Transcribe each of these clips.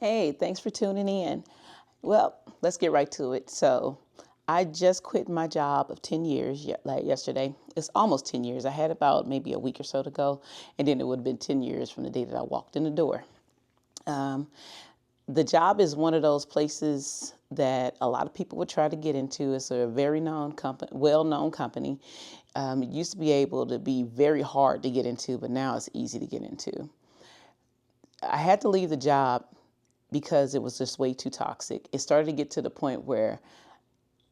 Hey, thanks for tuning in. Well, let's get right to it. So, I just quit my job of 10 years like yesterday. It's almost 10 years. I had about maybe a week or so to go, and then it would have been 10 years from the day that I walked in the door. Um, the job is one of those places that a lot of people would try to get into. It's a very known company, well-known company. It used to be able to be very hard to get into, but now it's easy to get into. I had to leave the job because it was just way too toxic. It started to get to the point where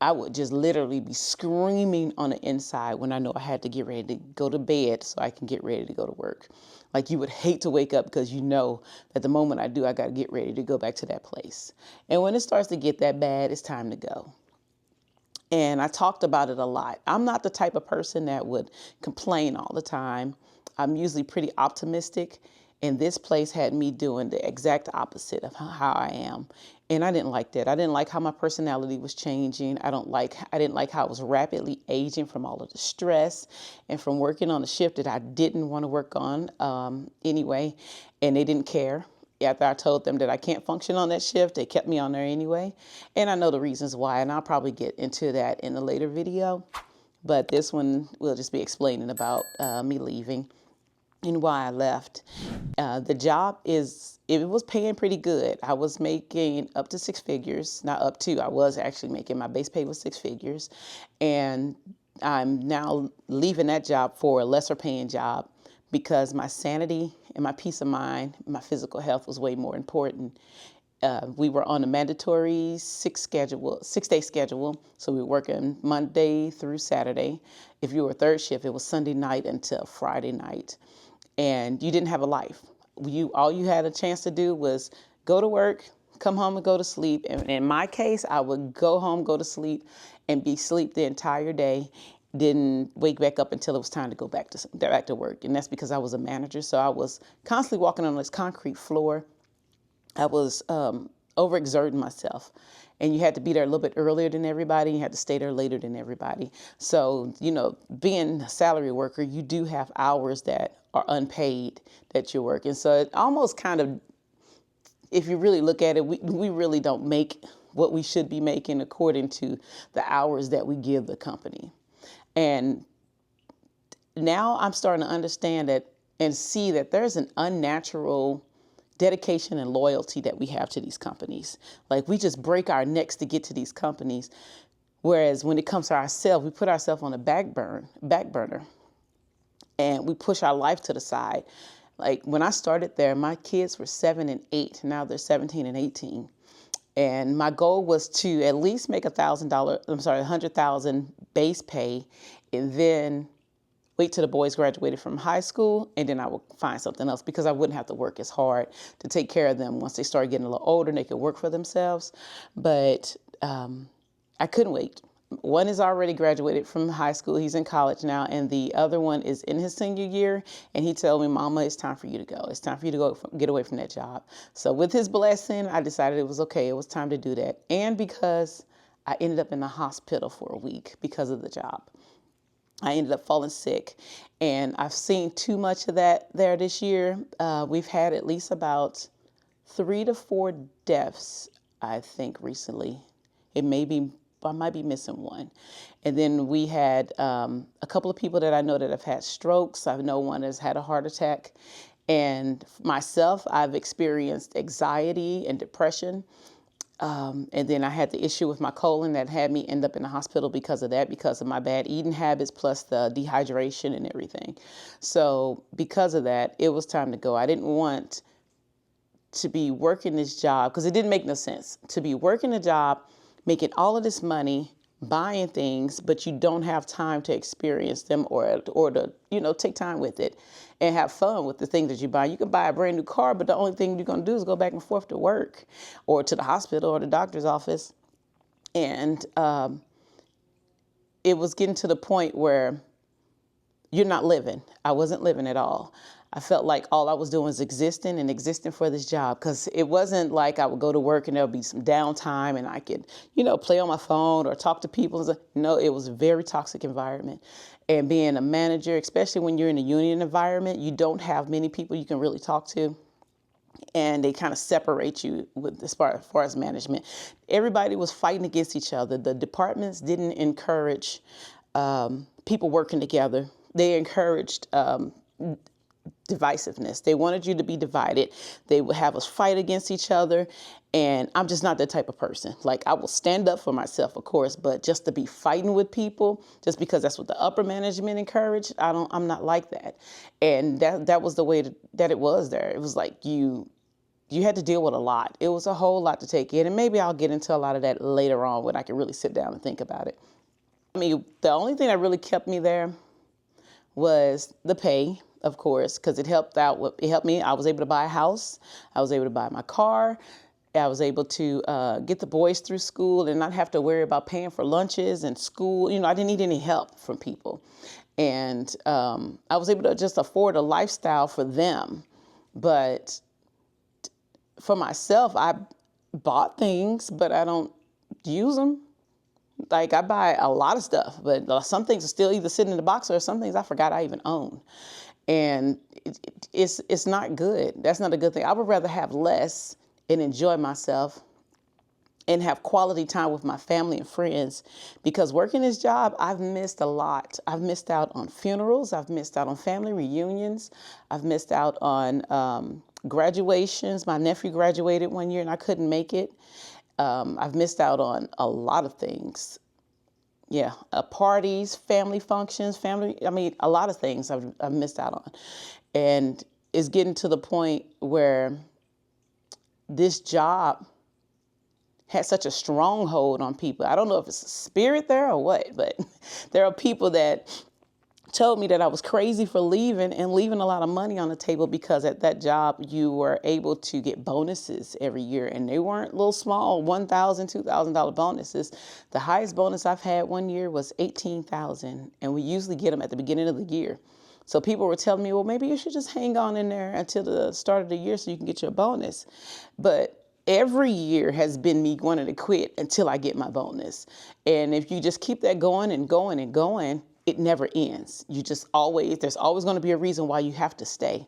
I would just literally be screaming on the inside when I know I had to get ready to go to bed so I can get ready to go to work. Like you would hate to wake up because you know that the moment I do, I got to get ready to go back to that place. And when it starts to get that bad, it's time to go. And I talked about it a lot. I'm not the type of person that would complain all the time. I'm usually pretty optimistic. And this place had me doing the exact opposite of how I am. And I didn't like that. I didn't like how my personality was changing. I didn't like how I was rapidly aging from all of the stress and from working on a shift that I didn't want to work on anyway. And they didn't care. After I told them that I can't function on that shift, they kept me on there anyway. And I know the reasons why, and I'll probably get into that in a later video. But this one will just be explaining about me leaving and why I left. The job it was paying pretty good. I was making up to six figures, not up to, I was actually making, my base pay was six figures. And I'm now leaving that job for a lesser paying job because my sanity and my peace of mind, my physical health was way more important. We were on a mandatory 6-day schedule. So we were working Monday through Saturday. If you were third shift, it was Sunday night until Friday night. And you didn't have a life. All you had a chance to do was go to work, come home and go to sleep. And in my case, I would go home, go to sleep, and be asleep the entire day. Didn't wake back up until it was time to go back to work. And that's because I was a manager. So I was constantly walking on this concrete floor. I was overexerting myself. And you had to be there a little bit earlier than everybody. You had to stay there later than everybody. So, being a salary worker, you do have hours that are unpaid that you're working. So it almost kind of, if you really look at it, we really don't make what we should be making according to the hours that we give the company. And now I'm starting to understand that and see that there's an unnatural dedication and loyalty that we have to these companies. Like we just break our necks to get to these companies. Whereas when it comes to ourselves, we put ourselves on a back burner and we push our life to the side. Like when I started there, my kids were 7 and 8. Now they're 17 and 18. And my goal was to at least make $100,000 base pay, and then wait till the boys graduated from high school, and then I would find something else because I wouldn't have to work as hard to take care of them. Once they started getting a little older and they could work for themselves. But I couldn't wait. One is already graduated from high school. He's in college now. And the other one is in his senior year. And he told me, Mama, it's time for you to go. It's time for you to go get away from that job. So with his blessing, I decided it was okay. It was time to do that. And because I ended up in the hospital for a week because of the job. I ended up falling sick, and I've seen too much of that there this year. We've had at least about 3 to 4 deaths, I think, recently. I might be missing one. And then we had a couple of people that I know that have had strokes. I know one has had a heart attack. And myself, I've experienced anxiety and depression. And then I had the issue with my colon that had me end up in the hospital because of that, because of my bad eating habits, plus the dehydration and everything. So because of that, it was time to go. I didn't want to be working this job because it didn't make no sense to be working a job, making all of this money, buying things, but you don't have time to experience them or to, take time with it and have fun with the things that you buy. You can buy a brand new car, but the only thing you're going to do is go back and forth to work or to the hospital or the doctor's office. And it was getting to the point where you're not living. I wasn't living at all. I felt like all I was doing was existing for this job, because it wasn't like I would go to work and there'll be some downtime and I could, play on my phone or talk to people. No, it was a very toxic environment. And being a manager, especially when you're in a union environment, you don't have many people you can really talk to. and they kind of separate you with as far as management. Everybody was fighting against each other. The departments didn't encourage people working together. They encouraged divisiveness. They wanted you to be divided. They would have us fight against each other. And I'm just not that type of person. Like, I will stand up for myself, of course, but just to be fighting with people just because that's what the upper management encouraged, I'm not like that. And that was the way that it was there. It was like you had to deal with a lot. It was a whole lot to take in. And maybe I'll get into a lot of that later on when I can really sit down and think about it. I mean, the only thing that really kept me there was the pay, of course, because it helped me. I was able to buy a house. I was able to buy my car. I was able to get the boys through school and not have to worry about paying for lunches and school. I didn't need any help from people. And I was able to just afford a lifestyle for them. But for myself, I bought things, but I don't use them. Like, I buy a lot of stuff, but some things are still either sitting in the box or some things I forgot I even own. And it's not good. That's not a good thing. I would rather have less and enjoy myself and have quality time with my family and friends, because working this job, I've missed a lot. I've missed out on funerals. I've missed out on family reunions. I've missed out on graduations. My nephew graduated one year and I couldn't make it. I've missed out on a lot of things. Yeah, parties, family functions, a lot of things I've missed out on. And it's getting to the point where this job has such a stronghold on people. I don't know if it's a spirit there or what, but there are people that told me that I was crazy for leaving and leaving a lot of money on the table, because at that job you were able to get bonuses every year, and they weren't little small $1,000, $2,000 bonuses. The highest bonus I've had one year was $18,000, and we usually get them at the beginning of the year. So people were telling me, well, maybe you should just hang on in there until the start of the year so you can get your bonus. But every year has been me wanting to quit until I get my bonus. And if you just keep that going and going and going, it never ends. There's always going to be a reason why you have to stay.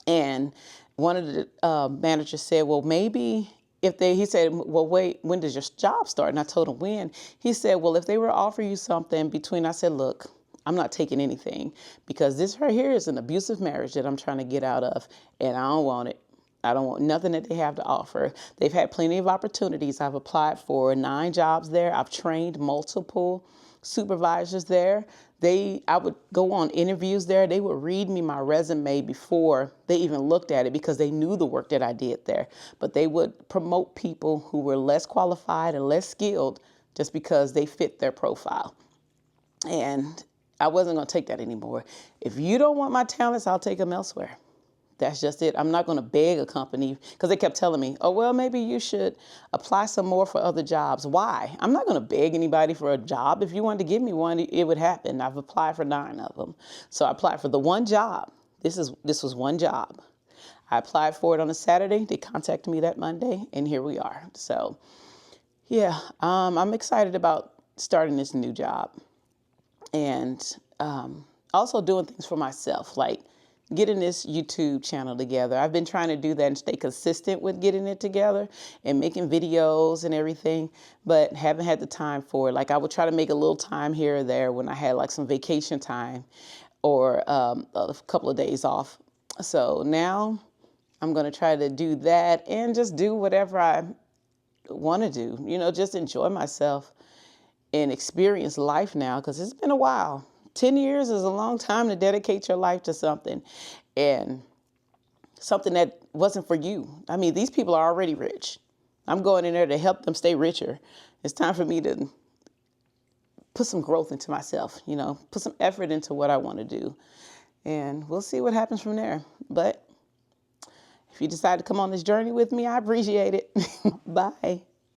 And one of the managers said, well, maybe he said, well, wait, when does your job start? And I told him when. He said, well, if they were to offer you something I said, look, I'm not taking anything, because this right here is an abusive marriage that I'm trying to get out of, and I don't want it. I don't want nothing that they have to offer. They've had plenty of opportunities. I've applied for 9 jobs there. I've trained multiple supervisors there. I would go on interviews there. They would read me my resume before they even looked at it, because they knew the work that I did there. But they would promote people who were less qualified and less skilled just because they fit their profile. And I wasn't going to take that anymore. If you don't want my talents, I'll take them elsewhere. That's just it. I'm not going to beg a company, because they kept telling me, oh, well, maybe you should apply some more for other jobs. Why? I'm not going to beg anybody for a job. If you wanted to give me one, it would happen. I've applied for 9 of them. So I applied for the one job. This was one job. I applied for it on a Saturday. They contacted me that Monday, and here we are. So, yeah, I'm excited about starting this new job. And also doing things for myself, like getting this YouTube channel together. I've been trying to do that and stay consistent with getting it together and making videos and everything, but haven't had the time for it. Like, I would try to make a little time here or there when I had like some vacation time or a couple of days off. So now I'm going to try to do that and just do whatever I want to do, just enjoy myself and experience life now, because it's been a while. 10 years is a long time to dedicate your life to something, and something that wasn't for you. I mean, these people are already rich. I'm going in there to help them stay richer. It's time for me to put some growth into myself, put some effort into what I want to do. And we'll see what happens from there. But if you decide to come on this journey with me, I appreciate it. Bye.